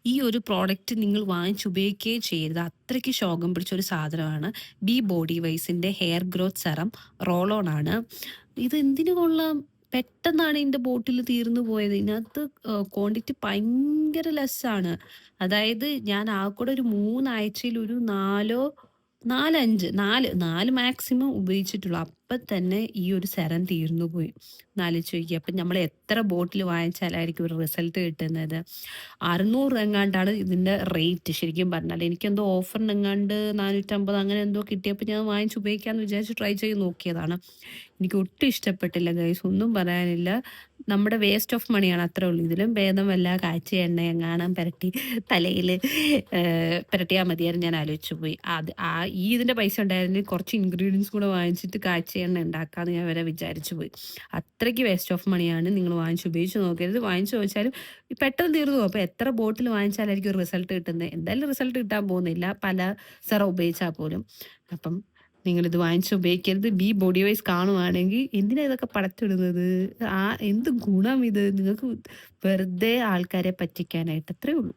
ഈ ഒരു പ്രോഡക്റ്റ് നിങ്ങൾ വാങ്ങിച്ചുപയോഗിക്കുകയേ ചെയ്യരുത്. അത്രയ്ക്ക് ശോകം പിടിച്ചൊരു സാധനമാണ്. ബി ബോഡി വൈസിൻ്റെ hair growth serum roll on ആണ്. ഇത് എന്തിന് കൊള്ളാം? പെട്ടെന്നാണ് ഇതിൻ്റെ ബോട്ടിൽ തീർന്നു പോയത്. ഇതിനകത്ത് ക്വാണ്ടിറ്റി ഭയങ്കര ലെസ്സാണ്. അതായത് ഞാൻ ആകെക്കൂടെ ഒരു 3 ആഴ്ചയിൽ ഒരു 4, 5, 4 മാക്സിമം ഉപയോഗിച്ചിട്ടുള്ളൂ. അപ്പം തന്നെ ഈ ഒരു സെറം തീർന്നു പോയി. ഒന്നാലോചിച്ച് നോക്കിയേ. അപ്പം നമ്മൾ എത്ര ബോട്ടിൽ വാങ്ങിച്ചാലായിരിക്കും ഒരു റിസൾട്ട് കിട്ടുന്നത്? 600 എങ്ങാണ്ടാണ് ഇതിൻ്റെ റേറ്റ് ശരിക്കും പറഞ്ഞാൽ. എനിക്കെന്തോ ഓഫറിനെങ്ങാണ്ട് 450 അങ്ങനെ എന്തോ കിട്ടിയപ്പോൾ ഞാൻ വാങ്ങിച്ച് ഉപയോഗിക്കാമെന്ന് വിചാരിച്ച് ട്രൈ ചെയ്ത് നോക്കിയതാണ്. എനിക്ക് ഒട്ടും ഇഷ്ടപ്പെട്ടില്ല ഗൈസ്. ഒന്നും പറയാനില്ല. നമ്മുടെ വേസ്റ്റ് ഓഫ് മണിയാണ്, അത്രേ ഉള്ളൂ. ഇതിലും ഭേദം വല്ല കാച്ചിയ എണ്ണ എങ്ങാനും പുരട്ടി തലയിൽ പുരട്ടിയാൽ മതിയായിരുന്നു. ഞാൻ ആലോചിച്ചു പോയി. ഈ ഇതിൻ്റെ പൈസ ഉണ്ടായിരുന്നെങ്കിൽ കുറച്ച് ഇൻഗ്രീഡിയൻസ് കൂടെ വാങ്ങിച്ചിട്ട് കാച്ചിയ എണ്ണ ഉണ്ടാക്കാമെന്ന് ഞാൻ വരെ വിചാരിച്ചു പോയി. അത്രയ്ക്ക് വേസ്റ്റ് ഓഫ് മണിയാണ്. നിങ്ങൾ വാങ്ങിച്ച് ഉപയോഗിച്ച് നോക്കരുത്. വാങ്ങിച്ച് ചോദിച്ചാലും പെട്ടെന്ന് തീർന്നു പോകും. അപ്പോൾ എത്ര ബോട്ടിൽ വാങ്ങിച്ചാലായിരിക്കും റിസൾട്ട് കിട്ടുന്നത്? എന്തായാലും റിസൾട്ട് കിട്ടാൻ പോകുന്നില്ല, പല സെറം ഉപയോഗിച്ചാൽ പോലും. അപ്പം നിങ്ങളിത് വാങ്ങിച്ച് ഉപയോഗിക്കരുത്. ബി ബോഡി വൈസ് കാണുവാണെങ്കിൽ എന്തിനാ ഇതൊക്കെ പടച്ചിടുന്നത്? എന്ത് ഗുണം ഇത്? നിങ്ങൾക്ക് വെറുതെ ആൾക്കാരെ പറ്റിക്കാനായിട്ട്. അത്രേ ഉള്ളൂ.